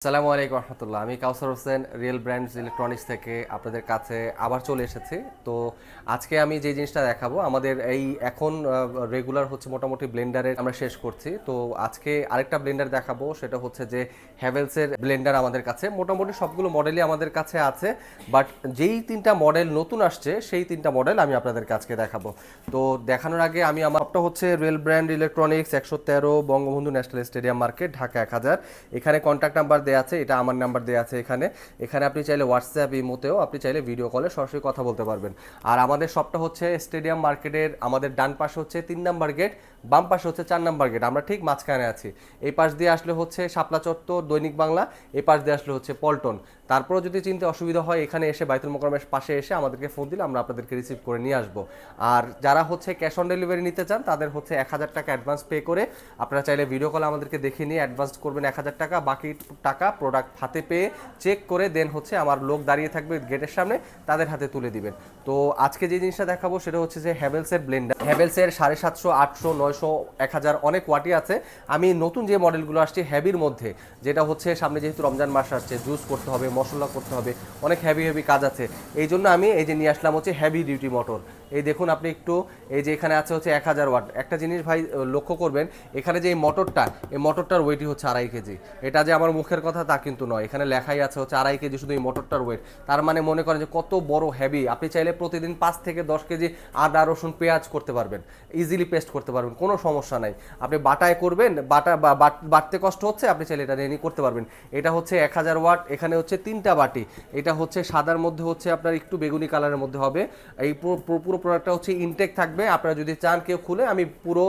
আসসালামু আলাইকুম রহমতুল্লাহ। আমি কাউসার হোসেন রিয়েল ব্র্যান্ডস ইলেকট্রনিক্স থেকে আপনাদের কাছে আবার চলে এসেছি। তো আজকে আমি যে জিনিসটা দেখাবো, আমাদের এই এখন রেগুলার হচ্ছে মোটামুটি ব্লেন্ডারের আমরা শেষ করছি। তো আজকে আরেকটা ব্লেন্ডার দেখাবো, সেটা হচ্ছে যে হ্যাভেলসের ব্লেন্ডার। আমাদের কাছে মোটামুটি সবগুলো মডেলই আমাদের কাছে আছে, বাট যেই তিনটা মডেল নতুন আসছে সেই তিনটা মডেল আমি আপনাদের কাছে দেখাবো। তো দেখানোর আগে আমি আমারটা হচ্ছে real brand electronics 113 Bangabandhu national stadium market, Dhaka 1000। এখানে কন্ট্যাক্ট নাম্বার দেওয়া আছে, এটা আমার নাম্বার দেওয়া আছে। এখানে এখানে আপনি চাইলে হোয়াটসঅ্যাপ ইমোতেও আপনি চাইলে ভিডিও কলে সরাসরি কথা বলতে পারবেন। আর আমাদের শপটা হচ্ছে স্টেডিয়াম মার্কেটের আমাদের ডান পাশে হচ্ছে 3 নাম্বার গেট, বাম পাশে হচ্ছে 4 নাম্বার গেট। আমরা ঠিক মাঝখানে আছি। এই পাশ দিয়ে আসলে হচ্ছে শাপলা চত্বর, দৈনিক বাংলা। এই পাশ দিয়ে আসলে হচ্ছে পল্টন। তারপরেও যদি চিনতে অসুবিধা হয়, এখানে এসে বাইতুল মোকাররমের পাশে এসে আমাদেরকে ফোন দিলে আমরা আপনাদেরকে রিসিভ করে নিয়ে আসবো। আর যারা হচ্ছে ক্যাশ অন ডেলিভারি নিতে চান, তাদের হচ্ছে 1000 টাকা অ্যাডভান্স পে করে আপনারা চাইলে ভিডিও কলে আমাদেরকে দেখে নিয়ে অ্যাডভান্স করবেন 1000 টাকা। বাকি টাকা প্রোডাক্ট হাতে পেয়ে চেক করে দেন হচ্ছে আমার লোক দাঁড়িয়ে থাকবে গেটের সামনে, তাদের হাতে তুলে দিবেন। তো আজকে যে জিনিসটা দেখাবো সেটা হচ্ছে যে হ্যাভেলসের ব্লেন্ডার। হ্যাভেলসের 750, 800, 900, 1000 অনেক ওয়াটই আছে। আমি নতুন যে মডেলগুলো আসছে হ্যাভির মধ্যে, যেটা হচ্ছে সামনে যেহেতু রমজান মাস আসছে, জুস করতে হবে, মশলা করতে হবে, অনেক হেভি হেভি কাজ আছে। এই জন্য আমি এই যে নিয়ে আসলাম হচ্ছে হেভি ডিউটি মোটর। এই দেখুন আপনি একটু, এই যে এখানে আছে হচ্ছে 1000 ওয়াট। একটা জিনিস ভাই লক্ষ্য করবেন, এখানে যে এই মোটরটা, এই মোটরটার ওয়েটই হচ্ছে 2.5 কেজি। এটা যে আমার মুখের কথা তা কিন্তু নয়, এখানে লেখাই আছে হচ্ছে 2.5 কেজি শুধু এই মোটরটার ওয়েট। তার মানে মনে করেন যে কত বড় হেভি। আপনি চাইলে প্রতিদিন 5 থেকে 10 কেজি আদা রসুন পেঁয়াজ করতে পারবেন, ইজিলি পেস্ট করতে পারবেন, কোনো সমস্যা নাই। আপনি বাটায় করবেন, বাটতে কষ্ট হচ্ছে, আপনি চাইলে এটা নিয়ে করতে পারবেন। এটা হচ্ছে 1000 ওয়াট। এখানে হচ্ছে 3টা বাটি। এটা হচ্ছে সাদার মধ্যে হচ্ছে আপনার একটু বেগুনি কালারের মধ্যে হবে। এই পুরো প্রোডাক্টটা হচ্ছে ইনটেক থাকবে। আপনারা যদি চান কেউ খুলে, আমি পুরো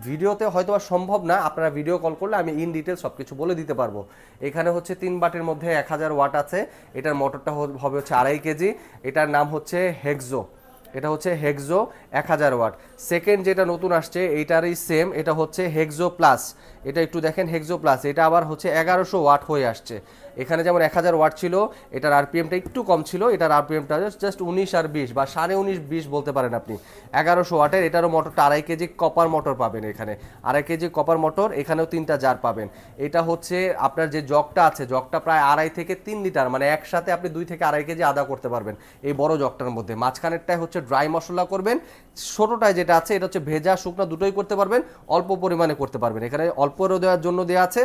ভিডিওতে হয়তো সম্ভব না, আপনারা ভিডিও কল করলে আমি ইন ডিটেল সব কিছু বলে দিতে পারবো। এখানে হচ্ছে 3 বাটির মধ্যে 1000 ওয়াট আছে। এটার মোটরটা হবে হচ্ছে 2.5 কেজি। এটার নাম হচ্ছে হেক্সো। এটা হচ্ছে হেক্সো 1000 ওয়াট। সেকেন্ড যেটা নতুন আসছে এইটারই সেম, এটা হচ্ছে হেক্সো প্লাস। এটা একটু দেখেন, হেক্সো প্লাস। এটা আবার হচ্ছে 1100 ওয়াট হয়ে আসছে। এখানে যেমন 1000 ওয়াট ছিল, এটার আরপিএমটা একটু কম ছিল। এটার আরপিএমটা জাস্ট 19 আর 20 বা 19.5 বলতে পারেন আপনি। 1100 ওয়াটের। এটারও মোটরটা 2.5 কেজি কপার মোটর পাবেন এখানে। 2.5 কেজি কপার মোটর। এখানেও 3টা জার পাবেন। এটা হচ্ছে আপনার যে জগটা আছে, জগটা প্রায় 2.5 থেকে 3 লিটার, মানে একসাথে আপনি 2 থেকে 2.5 কেজি আদা করতে পারবেন এই বড় জগটার মধ্যে। মাঝখানেরটায় হচ্ছে ড্রাই মশলা করবেন। ছোটটায় যেটা আছে, এটা হচ্ছে ভেজা শুকনা দুটোই করতে পারবেন, অল্প পরিমাণে করতে পারবেন। এখানে অল্পরও দেওয়ার জন্য দেওয়া আছে,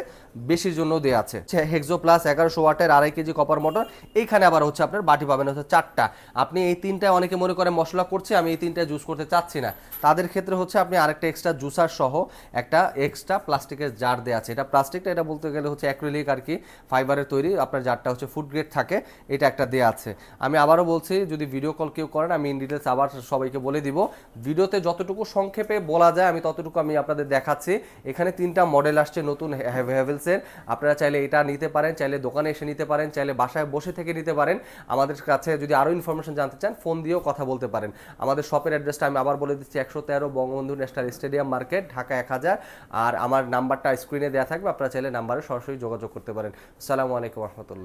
বেশির জন্য দেওয়া আছে। হেক্সো প্লাস 1100 ওয়াটের 2.5 কেজি কপার মোটর। এইখানে আবার হচ্ছে আপনার বাটি পাবেন হচ্ছে 4টা। আপনি এই 3টায়, অনেকে মনে করে মশলা করছে আমি এই 3টায় জুস করতে চাচ্ছি না, তাদের ক্ষেত্রে হচ্ছে আপনি আরেকটা এক্সট্রা জুসার সহ একটা এক্সট্রা প্লাস্টিকের জার দেওয়া আছে। এটা প্লাস্টিকটা, এটা বলতে গেলে হচ্ছে অ্যাক্রিলিক আর কি, ফাইবারের তৈরি। আপনার জারটা হচ্ছে ফুড গ্রেড থাকে, এটা একটা দেওয়া আছে। আমি আবারও বলছি, যদি ভিডিও কল কেউ করেন, আমি ইন ডিটেলস আবার সবাইকে বলে দিব। ভিডিওতে যতটুকু সংক্ষেপে বলা যায় আমি ততটুকু আমি আপনাদের দেখাচ্ছি। এখানে 3টা মডেল আসছে নতুন হ্যাভেলসের। আপনারা চাইলে এটা নিতে পারেন, চাইলে দোকানে এসে নিতে পারেন, চাইলে বাসায় বসে থেকে নিতে পারেন। আমাদের কাছে যদি আরও ইনফরমেশন জানতে চান, ফোন দিয়েও কথা বলতে পারেন। আমাদের শপের অ্যাড্রেসটা আমি আবার বলে দিচ্ছি, 113 Bangabandhu national stadium market, Dhaka 1000। আর আমার নাম্বারটা স্ক্রিনে দেওয়া থাকবে, আপনারা চাইলে নাম্বারে সরাসরি যোগাযোগ করতে পারেন। আসসালামু আলাইকুম রহমতুল্লাহ।